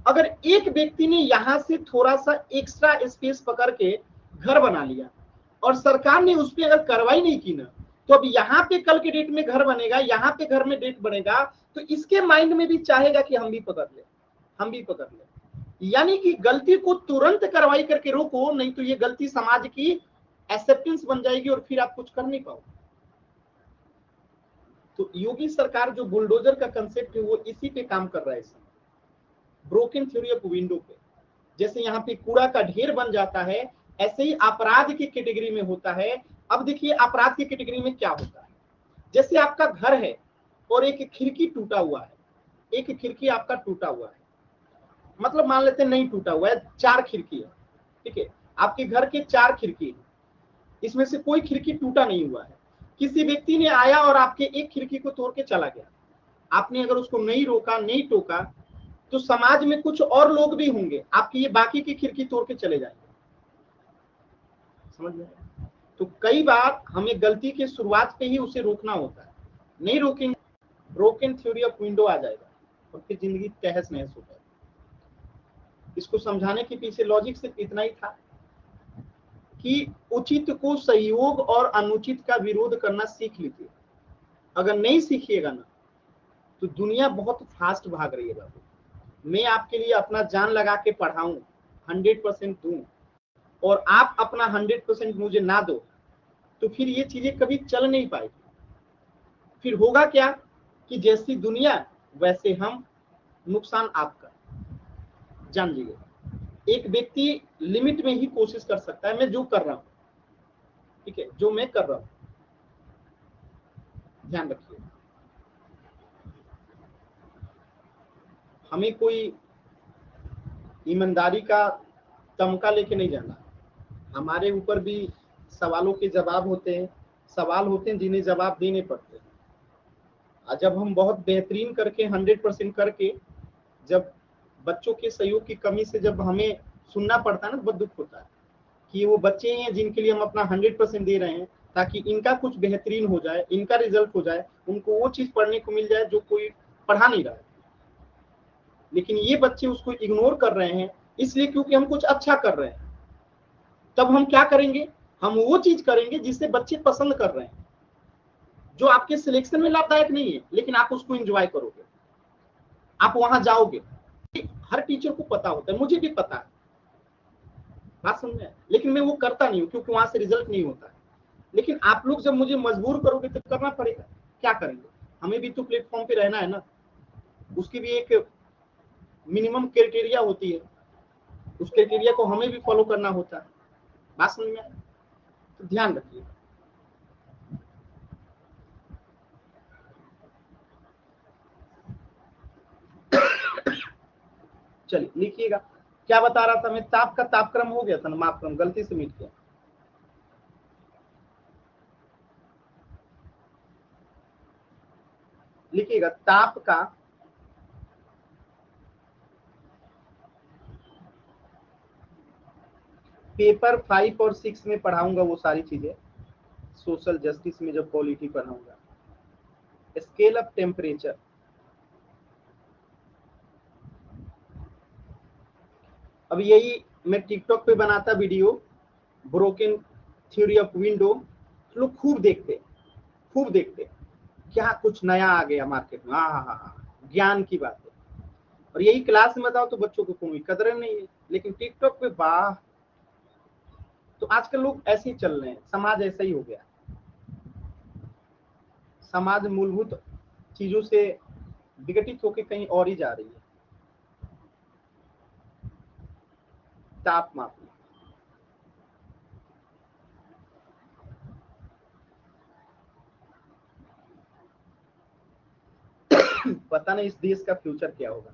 अगर एक व्यक्ति ने यहां से थोड़ा सा एक्स्ट्रा स्पेस पकड़ के घर बना लिया और सरकार ने उस पर अगर कार्रवाई नहीं की ना, तो अब यहाँ पे कल के डेट में घर बनेगा, यहाँ पे घर में डेट बनेगा, तो इसके माइंड में भी चाहेगा कि हम भी पकड़ ले, हम भी पकड़ ले। यानी कि गलती को तुरंत कार्रवाई करके रोको, नहीं तो ये गलती समाज की एक्सेप्टेंस बन जाएगी और फिर आप कुछ कर नहीं पाओगे। तो योगी सरकार जो बुलडोजर का कंसेप्ट है वो इसी पे काम कर रहा है, ब्रोकन थ्योरी ऑफ विंडो पे। जैसे यहाँ पे कूड़ा का ढेर बन जाता है, ऐसे ही अपराध की कैटेगरी में होता है। अब देखिए अपराध की कैटेगरी में क्या होता है, जैसे आपका घर है और एक खिड़की टूटा हुआ है, एक खिड़की आपका टूटा हुआ है, मतलब मान लेते हैं नहीं टूटा हुआ है, 4 खिड़की है, ठीक है, आपके घर के 4 खिड़की है, इसमें से कोई खिड़की टूटा नहीं हुआ है। किसी व्यक्ति ने आया और आपके एक खिड़की को तोड़ के चला गया, आपने अगर उसको नहीं रोका, नहीं टोका, तो समाज में कुछ और लोग भी होंगे, आपकी ये बाकी की खिड़की तोड़ के चले जाएंगे। समझ में? तो कई बार हमें गलती की शुरुआत पे ही उसे रोकना होता है, नहीं रोकेंगे ब्रोकन थ्योरी ऑफ विंडो आ जाएगा और फिर जिंदगी तहस नहस हो जाएगी। इसको समझाने के पीछे लॉजिक सिर्फ इतना ही था कि उचित को सहयोग और अनुचित का विरोध करना सीख लीजिए। अगर नहीं सीखिएगा ना तो दुनिया बहुत फास्ट भाग रही है बाबू। मैं आपके लिए अपना जान लगा के पढ़ाऊं, 100% दूं, और आप अपना 100% मुझे ना दो, तो फिर ये चीजें कभी चल नहीं पाएगी। फिर होगा क्या कि जैसी दुनिया वैसे हम, नुकसान आपका। जान लीजिए एक व्यक्ति लिमिट में ही कोशिश कर सकता है, मैं जो कर रहा हूं, ठीक है, जो मैं कर रहा हूं, ध्यान रखिए। हमें कोई ईमानदारी का तमगा लेके नहीं जाना, हमारे ऊपर भी सवालों के जवाब होते हैं, सवाल होते हैं जिन्हें जवाब देने पड़ते हैं। जब हम बहुत बेहतरीन करके 100% करके, जब बच्चों के सहयोग की कमी से जब हमें सुनना पड़ता है ना, बहुत दुख होता है कि वो बच्चे हैं जिनके लिए हम अपना 100% दे रहे हैं ताकि इनका कुछ बेहतरीन हो जाए, इनका रिजल्ट हो जाए, उनको वो चीज पढ़ने को मिल जाए जो कोई पढ़ा नहीं रहा है। लेकिन ये बच्चे उसको इग्नोर कर रहे हैं इसलिए क्योंकि हम कुछ अच्छा कर रहे हैं। तब हम क्या करेंगे, हम वो चीज करेंगे जिसे बच्चे पसंद कर रहे हैं, जो आपके सिलेक्शन में लाभदायक नहीं है, लेकिन आप उसको एंजॉय करोगे, आप वहां जाओगे। हर टीचर को पता होता है, मुझे भी पता है, बात समझ में, लेकिन मैं वो करता नहीं हूँ क्योंकि वहां से रिजल्ट नहीं होता है। लेकिन आप लोग जब मुझे मजबूर करोगे तो करना पड़ेगा, क्या करेंगे, हमें भी तो प्लेटफॉर्म पे रहना है ना, उसकी भी एक मिनिमम क्राइटेरिया होती है, उस क्राइटेरिया को हमें भी फॉलो करना होता है। बात समझ में, तो ध्यान रखिए। चलिए लिखिएगा, क्या बता रहा था मैं, ताप का तापक्रम हो गया था ना, मापक्रम गलती से मिट गया। लिखिएगा ताप का पेपर 5 और 6 में पढ़ाऊंगा वो सारी चीजें, सोशल जस्टिस में जब पॉलिटी पढ़ाऊंगा। स्केल ऑफ टेम्परेचर, अब यही मैं टिकटॉक पे बनाता video, broken theory of window, लोग खूब देखते, खूब देखते, क्या कुछ नया आ गया मार्केट में, हाँ हाँ हाँ, ज्ञान की बात है। और यही क्लास में बताओ तो बच्चों को कोई कदर नहीं है, लेकिन टिकटॉक पे वाह। तो आजकल लोग ऐसे ही चल रहे हैं, समाज ऐसा ही हो गया, समाज मूलभूत चीजों से विघटित होकर कहीं और ही जा रही है। ताप मापना, पता नहीं इस देश का फ्यूचर क्या होगा,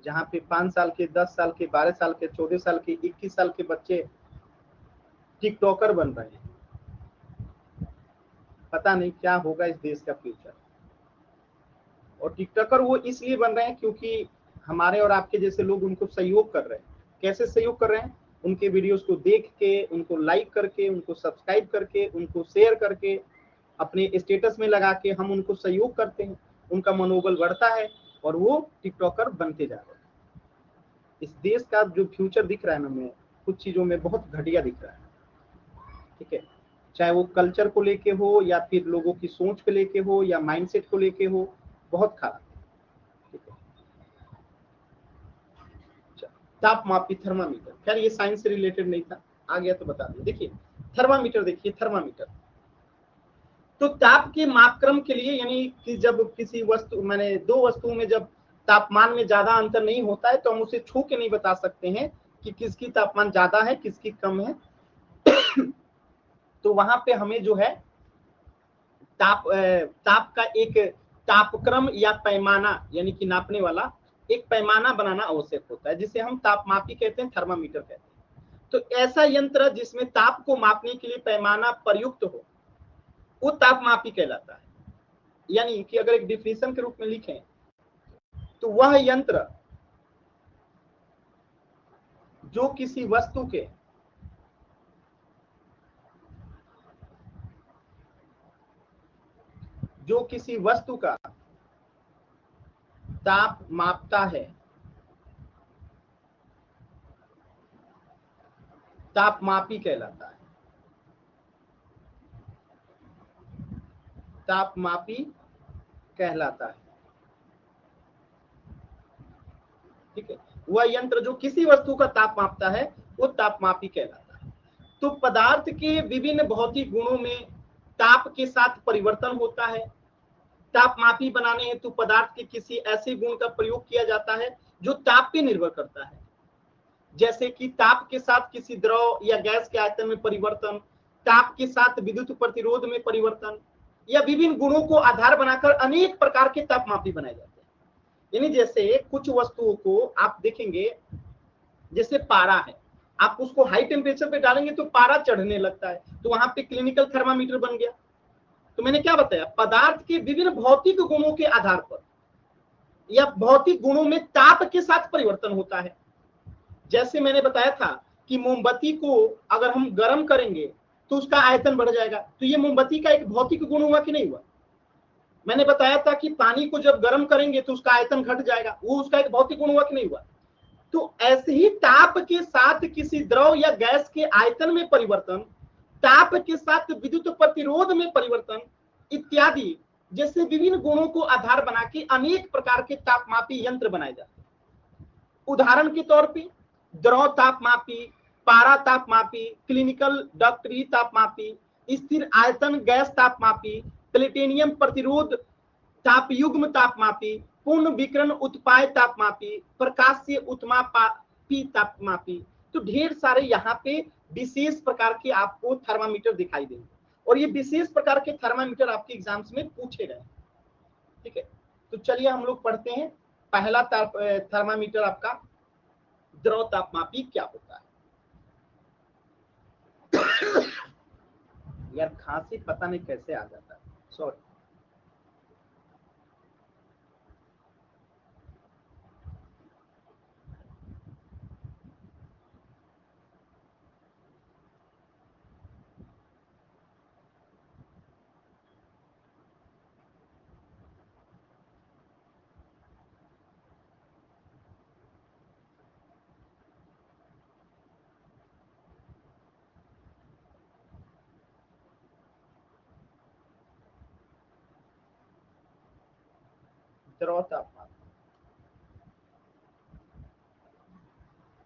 जहाँ पे 5 साल के, 10 साल के, 12 साल के, 14 साल के, 21 साल के बच्चे टिकटॉकर बन रहे हैं। पता नहीं क्या होगा इस देश का फ्यूचर। और टिकटॉकर वो इसलिए बन रहे हैं क्योंकि हमारे और आपके जैसे लोग उनको सहयोग कर रहे हैं। कैसे सहयोग कर रहे हैं? उनके वीडियोस को देख के, उनको लाइक करके, उनको सब्सक्राइब करके, उनको शेयर करके, अपने स्टेटस में लगा के हम उनको सहयोग करते हैं, उनका मनोबल बढ़ता है और वो टिकटॉकर बनते जा रहे हैं। इस देश का जो फ्यूचर दिख रहा है ना, हमें कुछ चीजों में बहुत घटिया दिख रहा है। ठीक है, चाहे वो कल्चर को लेके हो या फिर लोगों की सोच को लेके हो या माइंडसेट को लेके हो, बहुत खराब। ठीक है, तापमापी थर्मामीटर, खैर ये साइंस से रिलेटेड नहीं था, आ गया तो बता दिया। देखिए थर्मामीटर, देखिए थर्मामीटर तो ताप के मापक्रम के लिए, यानी कि जब किसी वस्तु, मैंने दो वस्तुओं में जब तापमान में ज्यादा अंतर नहीं होता है तो हम उसे छू के नहीं बता सकते हैं कि किसकी तापमान ज्यादा है किसकी कम है। तो वहां पे हमें जो है ताप का एक तापक्रम या पैमाना, यानी कि नापने वाला एक पैमाना बनाना आवश्यक होता है, जिसे हम तापमापी कहते हैं, थर्मामीटर कहते हैं। तो ऐसा यंत्र जिसमें ताप को मापने के लिए पैमाना प्रयुक्त हो, वो तापमापी कहलाता है। यानी कि अगर एक डिफिनेशन के रूप में लिखें तो वह यंत्र जो किसी वस्तु के का ताप मापता है, तापमापी कहलाता है। तापमापी कहलाता है। ठीक है, वह यंत्र जो किसी वस्तु का ताप मापता है वो तापमापी कहलाता है। तो पदार्थ के विभिन्न भौतिक गुणों में ताप के साथ परिवर्तन होता है। तापमापी बनाने हेतु पदार्थ के किसी ऐसे गुण का प्रयोग किया जाता है जो ताप पे निर्भर करता है, जैसे कि ताप के साथ किसी द्रव या गैस के आयतन में परिवर्तन, ताप के साथ विद्युत प्रतिरोध में परिवर्तन, या विभिन्न गुणों को आधार बनाकर अनेक प्रकार के तापमापी बनाए जाते हैं। यानी जैसे कुछ वस्तुओं को आप देखेंगे, जैसे पारा है, आप उसको हाई टेम्परेचर पे डालेंगे तो पारा चढ़ने लगता है, तो वहां पे क्लिनिकल थर्मामीटर बन गया। तो मैंने क्या बताया, पदार्थ के विभिन्न भौतिक गुणों के आधार पर या भौतिक गुणों में ताप के साथ परिवर्तन होता है। जैसे मैंने बताया था कि मोमबत्ती को अगर हम गर्म करेंगे तो उसका आयतन बढ़ जाएगा, तो ये मोमबत्ती का एक भौतिक गुण हुआ कि नहीं हुआ। मैंने बताया था कि पानी को जब गर्म करेंगे तो उसका आयतन घट जाएगा, वो उसका एक भौतिक गुण हुआ कि नहीं हुआ। तो ऐसे ही ताप के साथ किसी द्रव या गैस के आयतन में परिवर्तन, ताप के साथ विद्युत प्रतिरोध में परिवर्तन इत्यादि जैसे विभिन्न गुणों को आधार बना के अनेक प्रकार के तापमापी यंत्र बनाए जाते हैं। उदाहरण के तौर पे द्रव तापमापी, पारा तापमापी, क्लिनिकल डॉक्टरी तापमापी, स्थिर आयतन गैस तापमापी, प्लेटिनियम प्रतिरोध तापयुग्म तापमापी, पूर्ण विकिरण उत्पाय तापमापी, प्रकाशीय उत्मापी तापमापी। तो ढेर सारे यहाँ पे विशेष प्रकार के आपको थर्मामीटर दिखाई देंगे, और ये विशेष प्रकार के थर्मामीटर आपके एग्जाम्स में पूछे गए। ठीक है, तो चलिए हम लोग पढ़ते हैं। पहला थर्मामीटर आपका द्रव तापमापी क्या होता है। यार खांसी पता नहीं कैसे आ जाता है, सॉरी। द्रव तापमापी,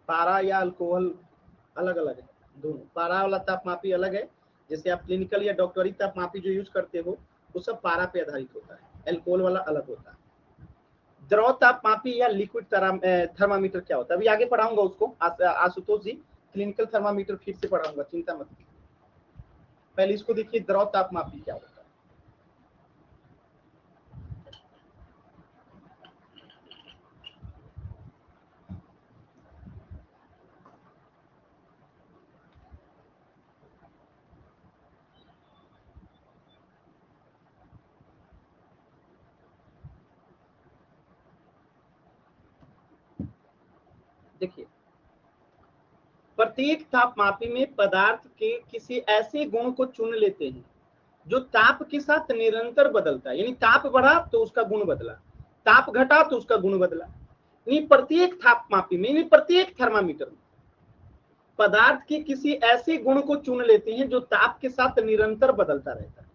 पारा या अल्कोहल अलग अलग है दोनों। पारा वाला तापमापी अलग है, जैसे आप क्लिनिकल या डॉक्टरी तापमापी जो यूज करते हो वो सब पारा पे आधारित होता है, अल्कोहल वाला अलग होता है। द्रव तापमापी या लिक्विड थर्मामीटर क्या होता है, अभी आगे पढ़ाऊंगा उसको आशुतोष जी। क्लिनिकल थर्मामीटर फिर से पढ़ाऊंगा, चिंता मत कीजिए। पहले इसको देखिए, द्रव तापमापी क्या होता है। देखिए, प्रत्येक तापमापी में पदार्थ के किसी ऐसे गुण को चुन लेते हैं जो ताप के साथ निरंतर बदलता है। यानी ताप बढ़ा तो उसका गुण बदला, ताप घटा तो उसका गुण बदला। यानी प्रत्येक तापमापी में, यानी प्रत्येक थर्मामीटर में पदार्थ के किसी ऐसे गुण को चुन लेते हैं जो ताप के साथ निरंतर बदलता रहता है।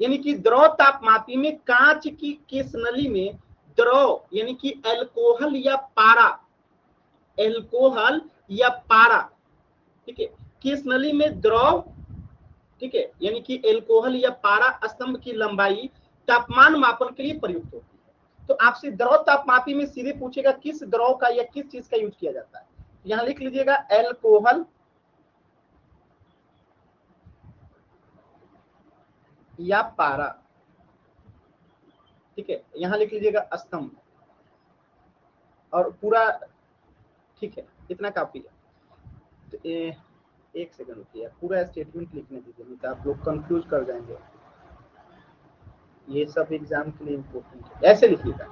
यानी कि द्रव तापमापी में कांच की केस नली में द्रव यानी कि एल्कोहल या पारा, एल्कोहल या पारा, ठीक है, केस नली में द्रव, ठीक है, यानी कि एल्कोहल या पारा स्तंभ की लंबाई तापमान मापन के लिए प्रयुक्त होती है। तो आपसे द्रव तापमापी में सीधे पूछेगा किस द्रव का या किस चीज का यूज किया जाता है। यहां लिख लीजिएगा एल्कोहल या पारा, ठीक है, यहां लिख लीजिएगा स्तंभ और पूरा, ठीक है, इतना काफी है। तो एक सेकंड रुकिए, पूरा स्टेटमेंट लिखने दीजिए, नहीं तो आप लोग कंफ्यूज कर जाएंगे। ये सब एग्जाम के लिए इम्पोर्टेंट है, ऐसे लिखिएगा।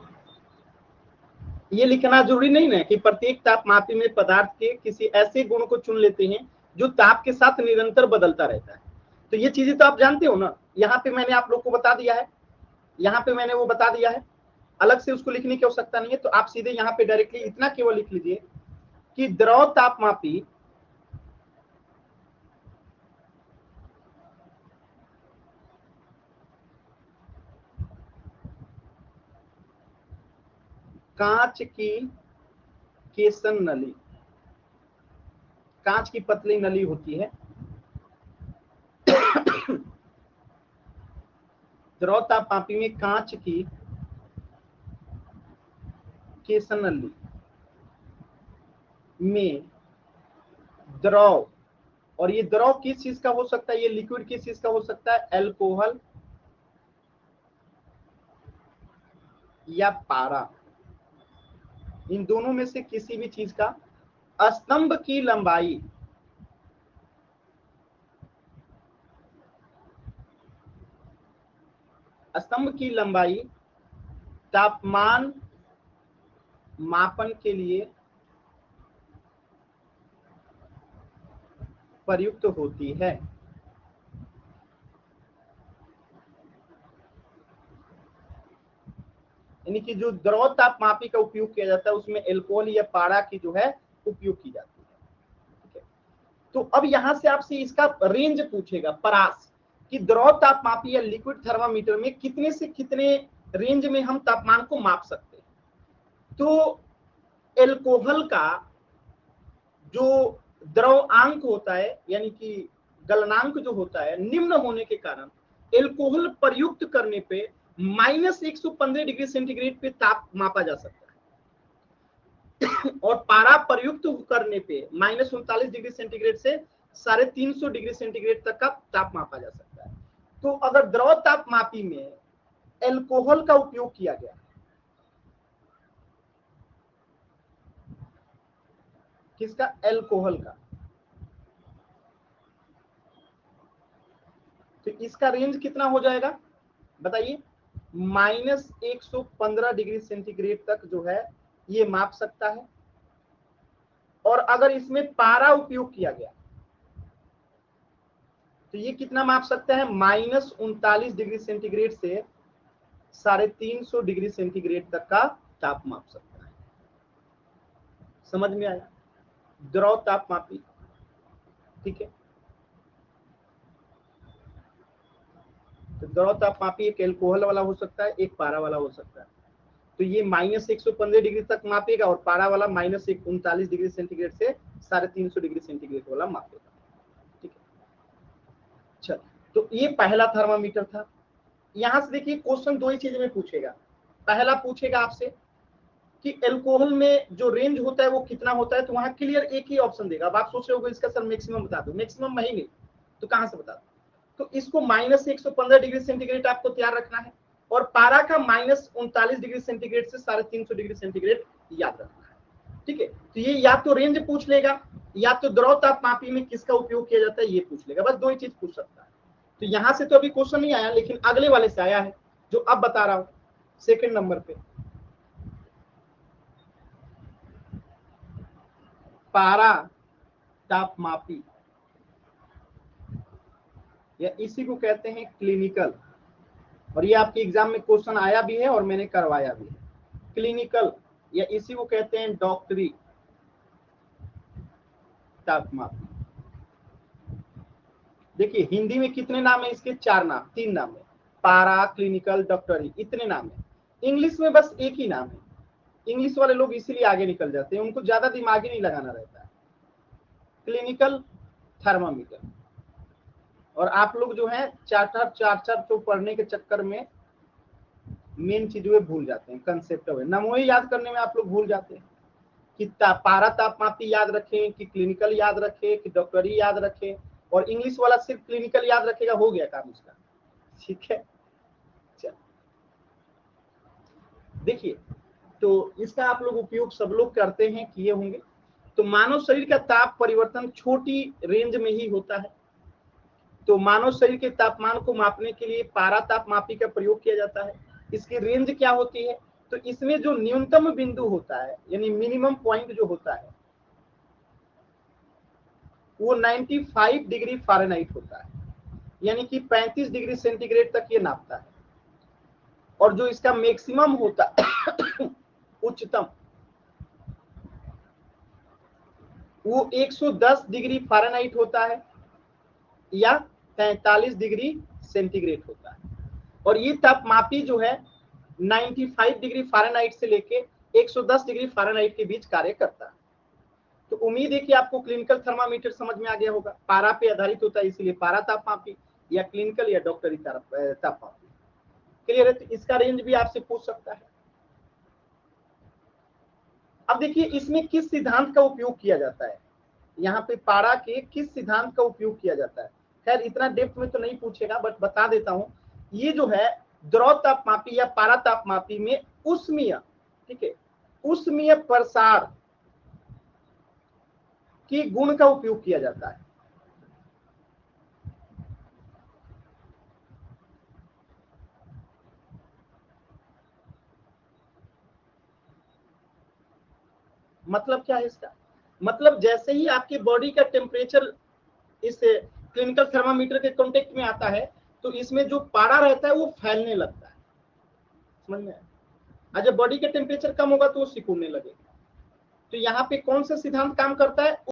ये लिखना जरूरी नहीं ना कि प्रत्येक तापमापी में पदार्थ के किसी ऐसे गुण को चुन लेते हैं जो ताप के साथ निरंतर बदलता रहता है। तो ये चीजें तो आप जानते हो ना, यहाँ पे मैंने आप लोग को बता दिया है, यहाँ पे मैंने वो बता दिया है, अलग से उसको लिखने की आवश्यकता नहीं है। तो आप सीधे यहाँ पे डायरेक्टली इतना केवल लिख लीजिए कि द्रव तापमापी कांच की केसन नली, कांच की पतली नली होती है, द्रव तापमापी में कांच की केसन नली में द्रव, और ये द्रव किस चीज का हो सकता है, ये लिक्विड किस चीज का हो सकता है, एल्कोहल या पारा, इन दोनों में से किसी भी चीज का स्तंभ की लंबाई तापमान मापन के लिए प्रयुक्त होती है। यानी कि जो द्रव तापमापी का उपयोग किया जाता है उसमें एल्कोहल या पारा की जो है उपयोग की जाती है, ठीक है। तो अब यहां से आपसे इसका रेंज पूछेगा परास, कि द्रव तापमापी या लिक्विड थर्मामीटर में कितने से कितने रेंज में हम तापमान को माप सकते हैं। तो एल्कोहल का जो द्रवांक होता है यानी कि गलनांक जो होता है निम्न होने के कारण एल्कोहल प्रयुक्त करने पे -115 डिग्री सेंटीग्रेड पे ताप मापा जा सकता है और पारा प्रयुक्त करने पे -39 डिग्री सेंटीग्रेड से 350 डिग्री सेंटीग्रेड तक का ताप मापा जा सकता है। तो अगर द्रव तापमापी में एल्कोहल का उपयोग किया गया, किसका, एल्कोहल का, तो इसका रेंज कितना हो जाएगा बताइए, -115 डिग्री सेंटीग्रेड तक जो है ये माप सकता है। और अगर इसमें पारा उपयोग किया गया तो ये कितना माप सकता है, -39 डिग्री सेंटीग्रेड से 350 डिग्री सेंटीग्रेड तक का ताप माप सकता है। समझ में आया, द्रव तापमापी, ठीक है। तो द्रव तापमापी एक एल्कोहल वाला हो सकता है, एक पारा वाला हो सकता है। तो ये -115 डिग्री तक मापेगा और पारा वाला -39 डिग्री सेंटीग्रेड से 350 डिग्री सेंटीग्रेड वाला मापेगा, ठीक है। चल, तो ये पहला थर्मामीटर था। यहां से देखिए क्वेश्चन दो ही चीज में पूछेगा। पहला पूछेगा आपसे कि एल्कोहल में जो रेंज होता है वो कितना होता है, तो वहां क्लियर एक ही ऑप्शन देगा। अब आप सोच रहे हो इसका सर मैक्सिमम बता दो, मैक्सिमम मैं ही नहीं तो कहां से बता दो। तो इसको -115 डिग्री सेंटीग्रेड आपको तैयार रखना है और पारा का -39 डिग्री सेंटीग्रेड से 350 डिग्री सेंटीग्रेड याद रखना है, ठीक है। तो ये या तो रेंज पूछ लेगा या तो द्रव तापमापी में किसका उपयोग किया जाता है ये पूछ लेगा, बस दो ही चीज पूछ सकता है। तो यहां से तो अभी क्वेश्चन नहीं आया, लेकिन अगले वाले से आया है जो अब बता रहा हूं, सेकंड नंबर पे। पारा तापमापी, या इसी को कहते हैं क्लिनिकल। और ये आपके एग्जाम में क्वेश्चन आया भी है और मैंने करवाया भी है। क्लिनिकल या इसी को कहते हैं डॉक्टरी तापमापी। देखिए हिंदी में कितने नाम है इसके? 4 नाम, 3 नाम है, पारा, क्लिनिकल, डॉक्टरी, इतने नाम है। इंग्लिश में बस एक ही नाम है। इंग्लिश वाले लोग इसीलिए आगे निकल जाते हैं, उनको ज्यादा दिमाग ही नहीं लगाना रहता है। Clinical thermometer. और आप लोग जो है चार तो पढ़ने के चक्कर में मेन चीजें भूल जाते हैं, कंसेप्ट नमोए याद करने में आप लोग भूल जाते हैं कि पारा तापमापी याद रखें कि क्लिनिकल याद रखें कि डॉक्टरी याद रखें, और इंग्लिश वाला सिर्फ क्लिनिकल याद रखेगा, हो गया काम उसका। ठीक है, चल देखिए, तो इसका आप लोग उपयोग सब लोग करते हैं, किए होंगे। तो मानव शरीर का ताप परिवर्तन छोटी रेंज में ही होता है। तो मानव शरीर के तापमान को मापने के लिए पारा तापमापी का प्रयोग किया जाता है। इसकी रेंज क्या होती है? तो इसमें जो न्यूनतम बिंदु होता है, यानी मिनिमम पॉइंट जो होता है, वो 95 डिग्री फ़ारेनहाइट होता है, यानी कि 35 डिग्री सेंटीग्रेड तक ये नापता है। और जो इसका मैक्सिमम होता है उच्चतम, वो 110 डिग्री फ़ारेनहाइट होता है या 43 डिग्री सेंटीग्रेड होता है। और ये तापमापी जो है 95 डिग्री फ़ारेनहाइट से लेके 110 डिग्री फ़ारेनहाइट के बीच कार्य करता है। तो उम्मीद है कि आपको क्लिनिकल थर्मामीटर समझ में आ गया होगा। पारा पे आधारित होता है, इसीलिए पारा तापमापी, या क्लिनिकल या डॉक्टरी तापमापी। क्लियर है? तो इसका रेंज भी आपसे पूछ सकता है। अब देखिए इसमें किस सिद्धांत का उपयोग किया जाता है, यहाँ पे पारा के किस सिद्धांत का उपयोग किया जाता है। खैर इतना डेप्थ में तो नहीं पूछेगा, बट बता देता हूं। ये जो है द्रव तापमापी या पारा तापमापी में उष्मीय, ठीक है, उष्मीय प्रसार की गुण का उपयोग किया जाता है। मतलब क्या है इसका? मतलब जैसे ही आपके बॉडी का टेम्परेचर इस क्लिनिकल थर्मामीटर के कांटेक्ट में आता है, तो इसमें जो पारा रहता है वो फैलने लगता है। समझ में? और जब बॉडी का टेम्परेचर कम होगा तो वो सिकुड़ने लगेगा। तो यहाँ पे कौन सा सिद्धांत काम करता है?